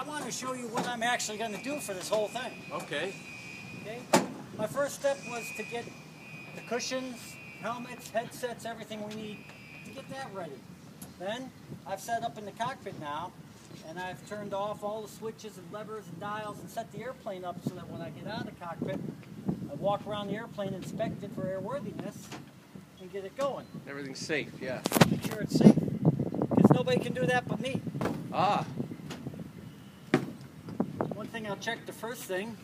I want to show you what I'm actually going to do for this whole thing. Okay. Okay. My first step was to get the cushions, helmets, headsets, everything we need to get that ready. Then I've set up in the cockpit now, and I've turned off all the switches and levers and dials and set the airplane up so that when I get out of the cockpit, I walk around the airplane, inspect it for airworthiness, and get it going. Everything's safe, yeah. Make sure it's safe, because nobody can do that but me. Ah. One thing I'll check the first thing,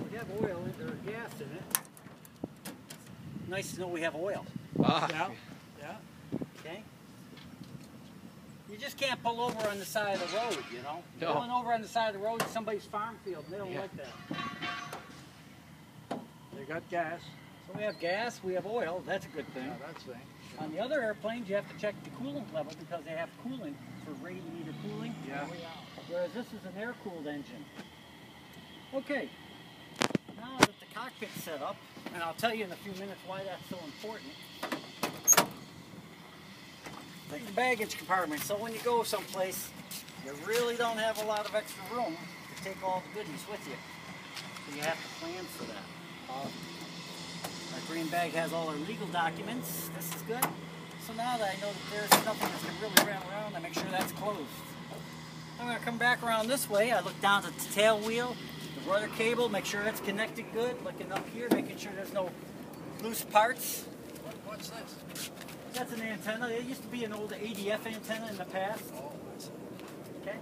we have oil or gas in it. Nice to know we have oil. Ah. Yeah. Yeah. Okay. You just can't pull over on the side of the road, you know. No. Pulling over on the side of the road is somebody's farm field, and they don't like that. They got gas. So we have gas, we have oil, that's a good thing. Yeah, that's the thing. On the other airplanes, you have to check the coolant level because they have coolant for radiator cooling. Yeah. Whereas this is an air-cooled engine. Okay, now that the cockpit's set up, and I'll tell you in a few minutes why that's so important. Take the baggage compartment. So when you go someplace, you really don't have a lot of extra room to take all the goodies with you. So you have to plan for that. Our green bag has all our legal documents. This is good. So now that I know that there's nothing that's going to really ram around, I make sure that's closed. I'm going to come back around this way. I look down at the tail wheel, the rudder cable, make sure that's connected good. Looking up here, making sure there's no loose parts. What's this? That's an antenna. It used to be an old ADF antenna in the past. Oh, Okay.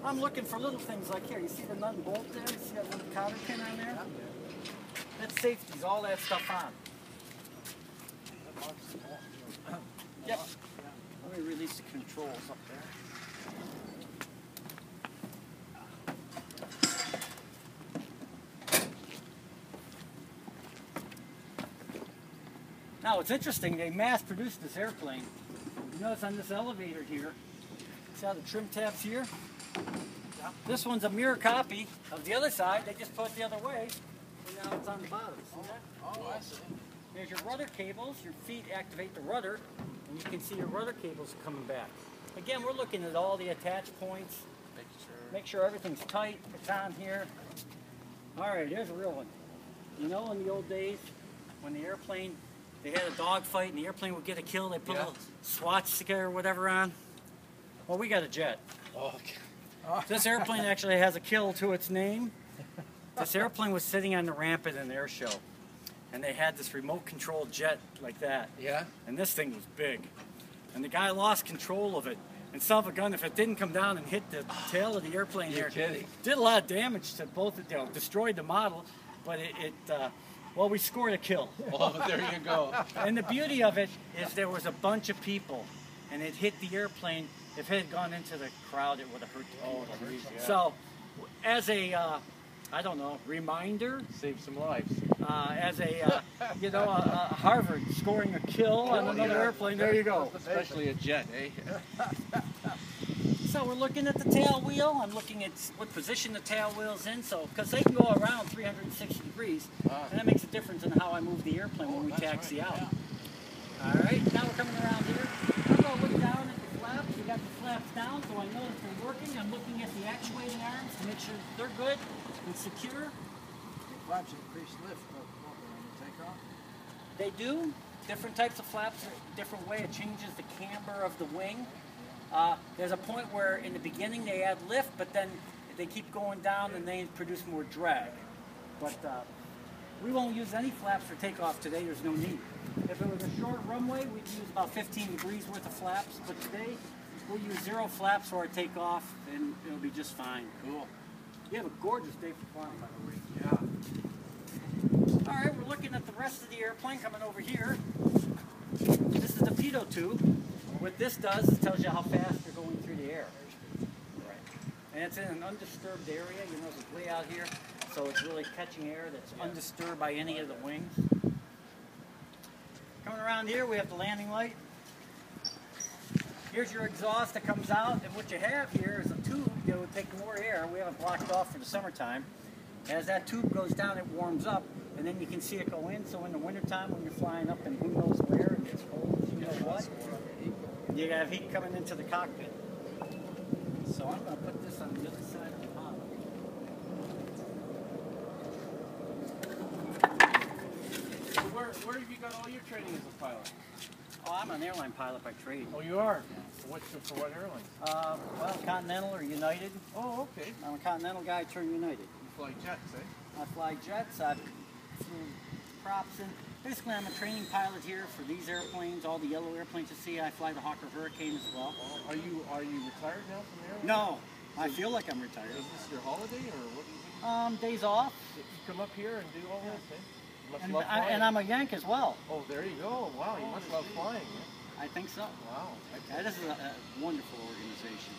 I'm looking for little things like here. You see the nut and bolt there? You see that little cotter pin on there? That's safety's, all that stuff on. Yep. Let me release the controls up there. Now it's interesting, they mass-produced this airplane. You notice on this elevator here, see how the trim tabs here? Yeah. This one's a mirror copy of the other side. They just put it the other way, and now it's on the bottom. See that? Oh, I see. There's your rudder cables. Your feet activate the rudder, and you can see your rudder cables coming back. Again, we're looking at all the attach points. Make sure everything's tight. It's on here. All right, here's a real one. You know, in the old days, when the airplane, they had a dogfight and the airplane would get a kill, they put a little swastika or whatever on. Well, we got a jet. Oh, okay. This airplane actually has a kill to its name. This airplane was sitting on the ramp at an air show, and they had this remote-controlled jet like that. Yeah? And this thing was big. And the guy lost control of it. And son of a gun, if it didn't come down and hit the tail of the airplane You're there, kidding. did a lot of damage to both of them. Destroyed the model, but well, we scored a kill. Oh, there you go. And the beauty of it is there was a bunch of people, and it hit the airplane. If it had gone into the crowd, it would have hurt the people. Oh, geez, yeah. So, as a, I don't know, reminder, Save some lives. as a, you know, a Harvard scoring a kill on another airplane, there you go. Especially a jet, eh? So we're looking at the tail wheel. I'm looking at what position the tail wheel's in, so because they can go around 360 degrees, and that makes a difference in how I move the airplane when we taxi out. All right, now we're coming around here. I'm going to look down at the flaps. We got the flaps down, so I know that they're working. I'm looking at the actuating arms to make sure that they're good and secure. The flaps increase lift when you take off. They do. Different types of flaps are a different way. It changes the camber of the wing. There's a point where in the beginning they add lift, but then they keep going down and they produce more drag. But we won't use any flaps for takeoff today. There's no need. If it was a short runway, we'd use about 15 degrees worth of flaps. But today, we'll use 0 flaps for our takeoff, and it'll be just fine. Cool. You have a gorgeous day for flying, by the way. Yeah. All right, we're looking at the rest of the airplane coming over here. This is the pitot tube. What this does is tells you how fast you're going through the air. Right. And it's in an undisturbed area. You know, it's way out here, so it's really catching air that's undisturbed by any of the wings. Coming around here, we have the landing light. Here's your exhaust that comes out, and what you have here is a tube that will take more air. We have it blocked off for the summertime. As that tube goes down, it warms up, and then you can see it go in. So in the wintertime, when you're flying up and who knows where, and it's cold, you know what, you have heat coming into the cockpit. So I'm going to put this got all your training as a pilot? Oh, I'm an airline pilot by trade. Oh, you are? For what airlines? Well, Continental or United. Oh, okay. I'm a Continental guy turned United. You fly jets, eh? I fly jets, I flew props in. Basically, I'm a training pilot here for these airplanes, all the yellow airplanes you see. I fly the Hawker Hurricane as well. Are you retired now from the airline? No, I feel like I'm retired. Is this your holiday or what do you do? Days off. You come up here and do all this, eh? You must And, love flying. and I'm a Yank as well. Oh, there you go. Wow, you must love flying. Eh? I think so. Wow. Yeah, this is a wonderful organization.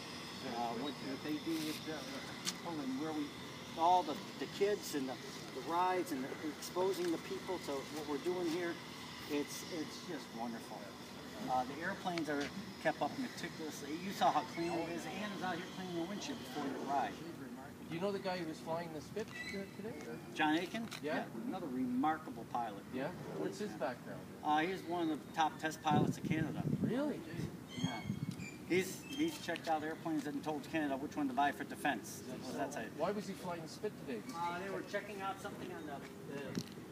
What they do with the people and where we, all the kids and the rides and exposing the people to what we're doing here, it's just wonderful. The airplanes are kept up meticulously. You saw how clean it is. Ann is out here cleaning the windshield before you ride. Do you know the guy who was flying the Spit today? Or? John Aiken? Yeah. Another remarkable pilot. Yeah? What's his background? He's one of the top test pilots of Canada. Really? Yeah. He's checked out airplanes and told Canada which one to buy for defense. That's it. Why was he flying the Spit today? They were checking out something on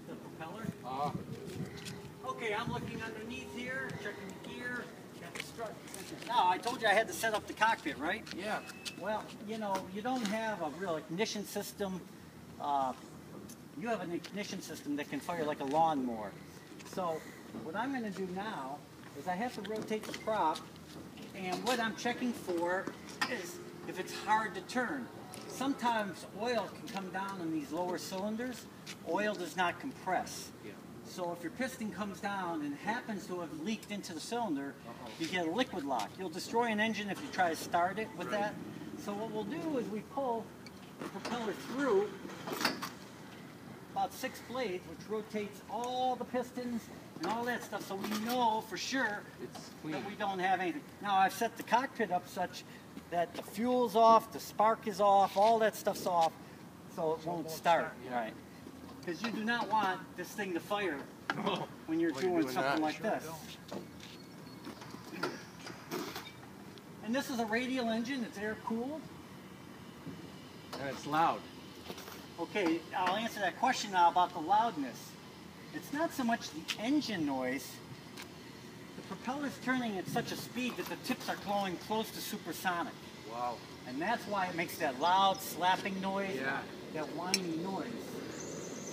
the propeller. Ah. Okay, I'm looking underneath here, checking the gear, got the strut. Now, I told you I had to set up the cockpit, right? Yeah. Well, you know, you don't have a real ignition system. You have an ignition system that can fire like a lawnmower. So, what I'm going to do now is I have to rotate the prop, and what I'm checking for is if it's hard to turn. Sometimes oil can come down in these lower cylinders. Oil does not compress. Yeah. So if your piston comes down and happens to have leaked into the cylinder, you get a liquid lock. You'll destroy an engine if you try to start it with that. So what we'll do is we pull the propeller through about 6 blades, which rotates all the pistons and all that stuff, so we know for sure It's clean. that we don't have anything. Now I've set the cockpit up such that the fuel's off, the spark is off, all that stuff's off, so it won't start. Yeah. Right. Because you do not want this thing to fire when you're doing something that. like this. And this is a radial engine, it's air cooled. And it's loud. Okay, I'll answer that question now about the loudness. It's not so much the engine noise. The propeller's turning at such a speed that the tips are going close to supersonic. Wow. And that's why it makes that loud slapping noise, Yeah. that whiny noise.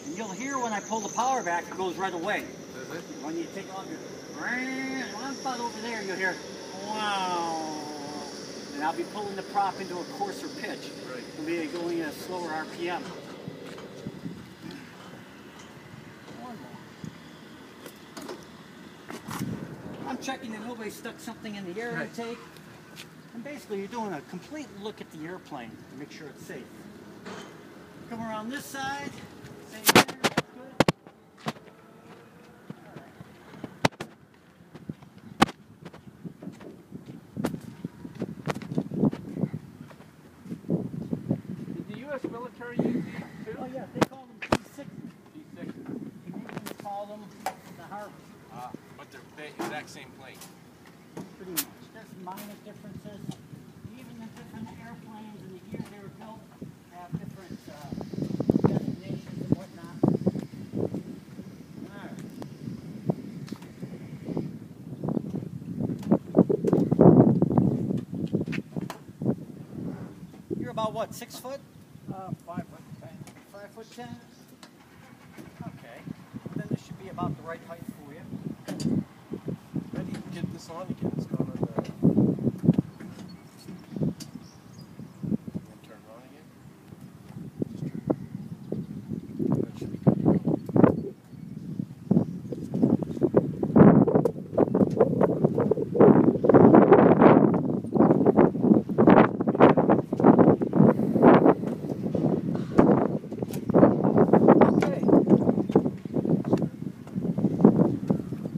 And you'll hear when I pull the power back, it goes right away. Does it? When you take off your, when I'm about over there, you'll hear, wow. And I'll be pulling the prop into a coarser pitch. Right. It'll be going at a slower RPM. I'm checking that nobody stuck something in the air intake. And basically you're doing a complete look at the airplane to make sure it's safe. Come around this side, same here, that's good. Did the U.S. military use these too? Oh yeah, they call them P6. P6. Canadians call them the Harvey. But they're the exact same plane. Pretty much. There's minor differences. Even the different airplanes and the year they were built have different designations and whatnot. Alright. You're about what, 6 foot? 5'10". 5'10"? Okay. Then this should be about the right height for you. Ready to get this on again. It's gone on the... Turn it on again. That should be good to go. Okay.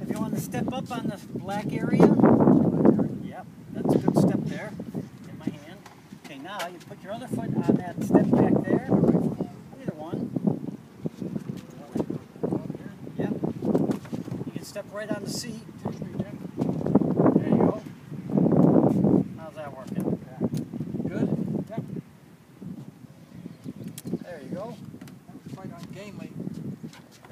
If you want to step up on the black area, yep, that's a good step there in my hand. Okay, now you put your other foot on that step back there, either one. Yep. You can step right on the seat. There you go. How's that working? Good? Yep. There you go. Quite ungainly.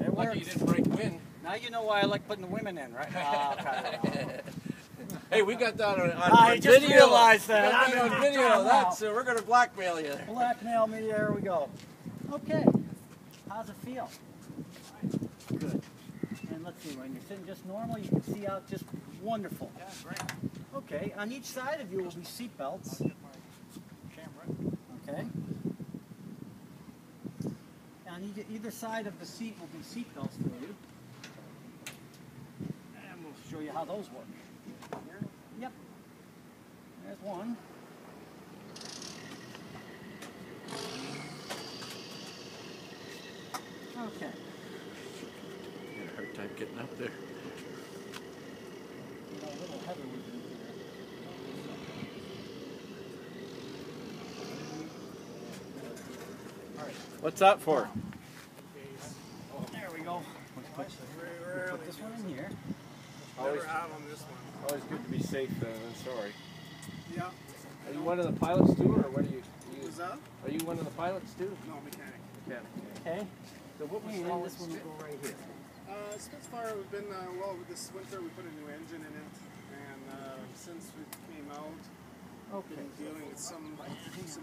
It Lucky you works. didn't break wind. Now you know why I like putting the women in, right? I'll cut it out. Hey, we got that on I just video. realized that. We got that on video. That's we're gonna blackmail you. Blackmail me, there we go. Okay, how's it feel? Good. And let's see, when you're sitting just normal, you can see out just wonderful. Yeah, great. Okay, on each side of you will be seat belts. I'll get my camera. Okay. On either side of the seat will be seat belts for you. And we'll show you how those work. Here? Yep. There's one. Okay. You had a hard time getting up there. You know, a little heather would be here. All right. What's that for? There we go. Put this one in here. Always, Out on this one. always good to be safe than sorry. Yeah. Are you one of the pilots too, or what are you? What's that? Are you one of the pilots too? No, mechanic. Mechanic. Okay. So what we in, this one will go right here. Spitfire, we've been, well, this winter we put a new engine in it, and since we came out, we've been dealing with some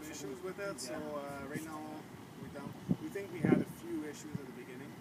issues with it, so right now we think we had a few issues at the beginning.